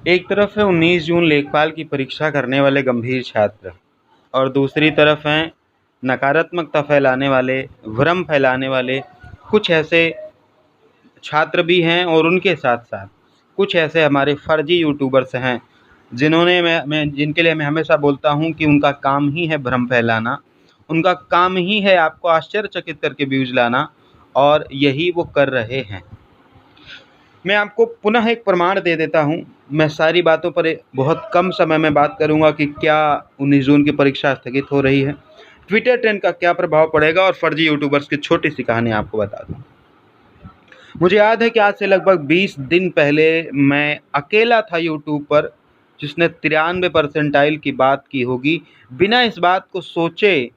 एक तरफ है 19 जून लेखपाल की परीक्षा करने वाले गंभीर छात्र और दूसरी तरफ हैं नकारात्मकता फैलाने वाले, भ्रम फैलाने वाले कुछ ऐसे छात्र भी हैं और उनके साथ-साथ कुछ ऐसे हमारे फर्जी यूट्यूबर्स हैं, जिन्होंने मैं जिनके लिए मैं हमेशा बोलता हूँ कि उनका काम ही है भ्रम फैलाना, उनका काम ही है आपको आश्चर्यचकित करके व्यूज़ लाना और यही वो कर रहे हैं। मैं आपको पुनः एक प्रमाण दे देता हूँ। मैं सारी बातों पर बहुत कम समय में बात करूँगा कि क्या 19 जून की परीक्षा स्थगित हो रही है, ट्विटर ट्रेंड का क्या प्रभाव पड़ेगा और फर्जी यूट्यूबर्स की छोटी-सी कहानी आपको बता दूँ। मुझे याद है कि आज से लगभग 20 दिन पहले मैं अकेला था यूट्यूब पर जिसने 93 परसेंटाइल की बात की होगी, बिना इस बात को सोचे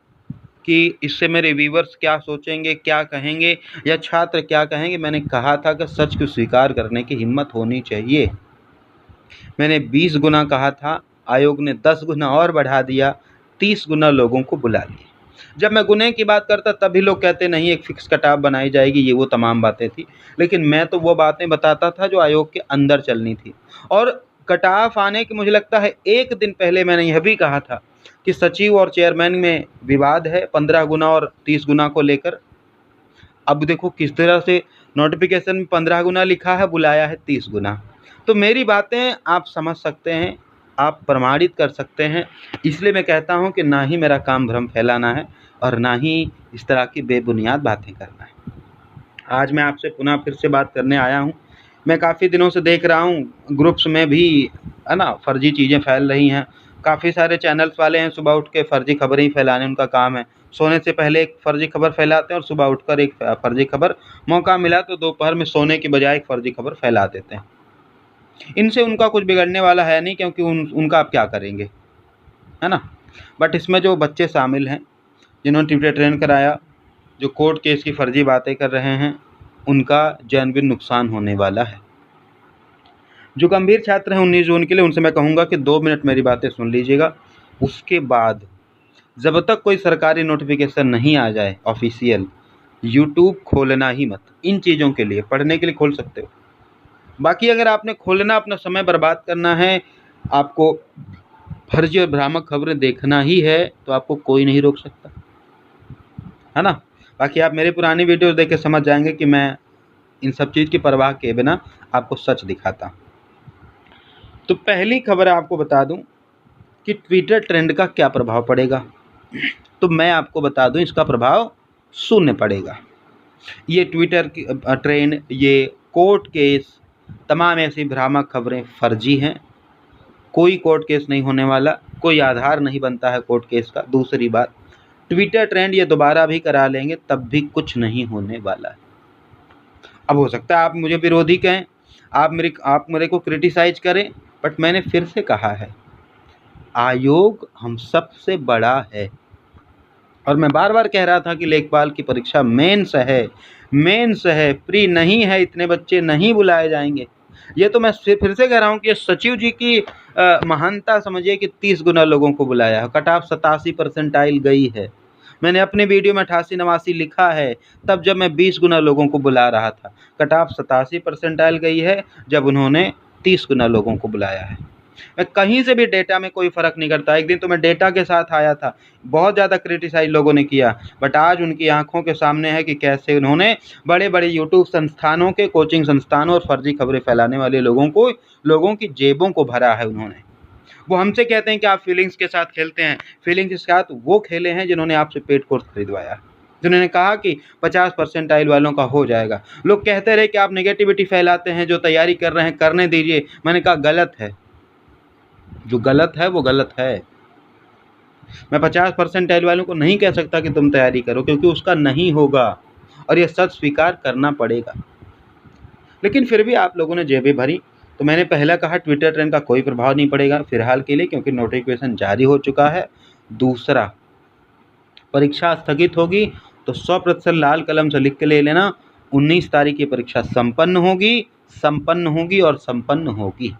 कि इससे मेरे व्यूअर्स क्या सोचेंगे, क्या कहेंगे या छात्र क्या कहेंगे। मैंने कहा था कि सच को स्वीकार करने की हिम्मत होनी चाहिए। मैंने 20 गुना कहा था, आयोग ने 10 गुना और बढ़ा दिया, 30 गुना लोगों को बुला लिया। जब मैं गुने की बात करता तभी लोग कहते नहीं एक फ़िक्स कट-ऑफ बनाई जाएगी, ये वो तमाम बातें थी। लेकिन मैं तो वो बातें बताता था जो आयोग के अंदर चलनी थी। और कट-ऑफ आने के मुझे लगता है 1 दिन पहले मैंने यह भी कहा था कि सचिव और चेयरमैन में विवाद है 15 गुना और 30 गुना को लेकर। अब देखो किस तरह से नोटिफ़िकेशन में 15 गुना लिखा है, बुलाया है 30 गुना। तो मेरी बातें आप समझ सकते हैं, आप प्रमाणित कर सकते हैं। इसलिए मैं कहता हूँ कि ना ही मेरा काम भ्रम फैलाना है और ना ही इस तरह की बेबुनियाद बातें करना है। आज मैं आपसे पुनः फिर से बात करने आया हूँ। मैं काफ़ी दिनों से देख रहा हूँ ग्रुप्स में भी है ना फर्जी चीज़ें फैल रही हैं। काफ़ी सारे चैनल्स वाले हैं सुबह उठ के फर्जी खबरें ही फैलाने उनका काम है। सोने से पहले एक फर्जी खबर फैलाते हैं और सुबह उठकर एक फर्जी खबर, मौका मिला तो दोपहर में सोने की बजाय एक फर्जी खबर फैला देते हैं। इनसे उनका कुछ बिगड़ने वाला है नहीं, क्योंकि उनका आप क्या करेंगे, है ना? बट इसमें जो बच्चे शामिल हैं जिन्होंने ट्विटर ट्रेंड कराया, जो कोर्ट केस की फर्जी बातें कर रहे हैं, उनका जेन्युइन नुकसान होने वाला है। जो गंभीर छात्र हैं 19 जून के लिए, उनसे मैं कहूँगा कि 2 मिनट मेरी बातें सुन लीजिएगा। उसके बाद जब तक कोई सरकारी नोटिफिकेशन नहीं आ जाए ऑफिशियल, यूट्यूब खोलना ही मत। इन चीज़ों के लिए पढ़ने के लिए खोल सकते हो, बाकी अगर आपने खोलना, अपना समय बर्बाद करना है, आपको फर्जी और भ्रामक खबरें देखना ही है, तो आपको कोई नहीं रोक सकता, है ना? बाकी आप मेरी पुरानी वीडियोस देख के समझ जाएंगे कि मैं इन सब चीज़ की परवाह किए बिना आपको सच दिखाता हूँ। तो पहली खबर आपको बता दूं कि ट्विटर ट्रेंड का क्या प्रभाव पड़ेगा। तो मैं आपको बता दूं इसका प्रभाव शून्य पड़ेगा। ये ट्विटर की ट्रेंड, ये कोर्ट केस, तमाम ऐसी भ्रामक खबरें फर्जी हैं। कोई कोर्ट केस नहीं होने वाला, कोई आधार नहीं बनता है कोर्ट केस का। दूसरी बात, ट्विटर ट्रेंड ये दोबारा भी करा लेंगे तब भी कुछ नहीं होने वाला है। अब हो सकता है आप मुझे विरोधी कहें, आप मेरे को क्रिटिसाइज करें, बट मैंने फिर से कहा है, आयोग हम सबसे बड़ा है। और मैं बार-बार कह रहा था कि लेखपाल की परीक्षा मेंस है, प्री नहीं है, इतने बच्चे नहीं बुलाए जाएंगे। ये तो मैं फिर से कह रहा हूँ कि सचिव जी की महानता समझिए कि 30 गुना लोगों को बुलाया है। कट ऑफ 87 परसेंटाइल गई है। मैंने अपने वीडियो में 88-89 लिखा है, तब जब मैं 20 गुना लोगों को बुला रहा था। कट ऑफ 87 परसेंटाइल गई है जब उन्होंने 30 गुना लोगों को बुलाया है। मैं कहीं से भी डेटा में कोई फ़र्क नहीं करता। एक दिन तो मैं डेटा के साथ आया था, बहुत ज़्यादा क्रिटिसाइज़ लोगों ने किया, बट आज उनकी आँखों के सामने है कि कैसे उन्होंने बड़े-बड़े यूट्यूब संस्थानों के, कोचिंग संस्थानों और फर्जी खबरें फैलाने वाले लोगों की जेबों को भरा है उन्होंने। वो हमसे कहते हैं कि आप फीलिंग्स के साथ खेलते हैं। फीलिंग्स के साथ वो खेले हैं जिन्होंने आपसे पेड कोर्स खरीदवाया, जिन्होंने कहा कि 50 परसेंटाइल वालों का हो जाएगा। लोग कहते रहे कि आप नेगेटिविटी फैलाते हैं, जो तैयारी कर रहे हैं करने दीजिए। मैंने कहा गलत है, जो गलत है वो गलत है। मैं 50 परसेंटाइल वालों को नहीं कह सकता कि तुम तैयारी करो, क्योंकि उसका नहीं होगा और ये सच स्वीकार करना पड़ेगा। लेकिन फिर भी आप लोगों ने जेबें भरी। तो मैंने पहला कहा ट्विटर ट्रेंड का कोई प्रभाव नहीं पड़ेगा फिलहाल के लिए, क्योंकि नोटिफिकेशन जारी हो चुका है। दूसरा, परीक्षा स्थगित होगी तो 100% लाल कलम से लिख के ले लेना, 19 तारीख की परीक्षा संपन्न होगी और संपन्न होगी।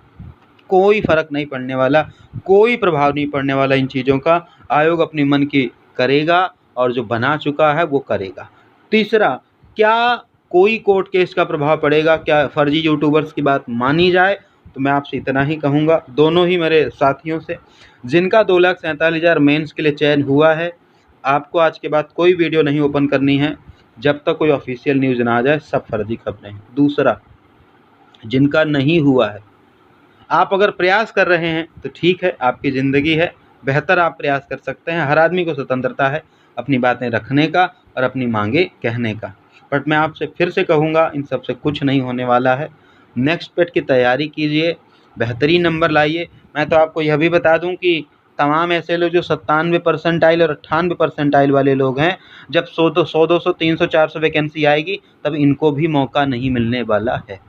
कोई फ़र्क नहीं पड़ने वाला, कोई प्रभाव नहीं पड़ने वाला इन चीज़ों का। आयोग अपनी मन की करेगा और जो बना चुका है वो करेगा। तीसरा, क्या कोई कोर्ट केस का प्रभाव पड़ेगा? क्या फर्जी यूट्यूबर्स की बात मानी जाए तो मैं आपसे इतना ही कहूँगा, दोनों ही मेरे साथियों से, जिनका 2,47,000 मेंस के लिए चयन हुआ है, आपको आज के बाद कोई वीडियो नहीं ओपन करनी है जब तक कोई ऑफिशियल न्यूज़ ना आ जाए, सब फर्जी खबरें हैं। दूसरा, जिनका नहीं हुआ है, आप अगर प्रयास कर रहे हैं तो ठीक है, आपकी ज़िंदगी है, बेहतर आप प्रयास कर सकते हैं। हर आदमी को स्वतंत्रता है अपनी बातें रखने का और अपनी मांगे कहने का। बट मैं आपसे फिर से कहूँगा, इन सब से कुछ नहीं होने वाला है। नेक्स्ट पेट की तैयारी कीजिए, बेहतरीन नंबर लाइए। मैं तो आपको यह भी बता दूं कि तमाम ऐसे लोग जो 97 परसेंटाइल और 98 परसेंटाइल वाले लोग हैं, जब 100 200 300 400 वैकेंसी आएगी तब इनको भी मौका नहीं मिलने वाला है।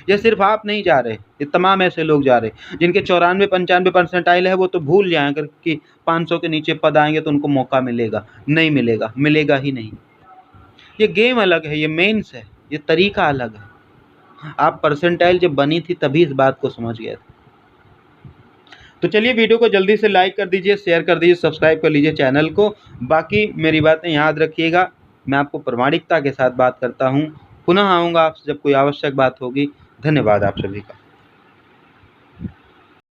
ये सिर्फ आप नहीं जा रहे, ये तमाम ऐसे लोग जा रहे जिनके 94-95 परसेंटाइल है। वो तो भूल जाएं अगर कि 500 के नीचे पद आएंगे तो उनको मौका मिलेगा, नहीं मिलेगा, मिलेगा ही नहीं। ये गेम अलग है, ये मेंस है, ये तरीका अलग है। आप परसेंटाइल जब बनी थी तभी इस बात को समझ गए थे। तो चलिए, वीडियो को जल्दी से लाइक कर दीजिए, शेयर कर दीजिए, सब्सक्राइब कर लीजिए चैनल को। बाकी मेरी बातें याद रखिएगा, मैं आपको प्रामाणिकता के साथ बात करता हूँ। पुनः आऊँगा आपसे जब कोई आवश्यक बात होगी। धन्यवाद आप सभी का।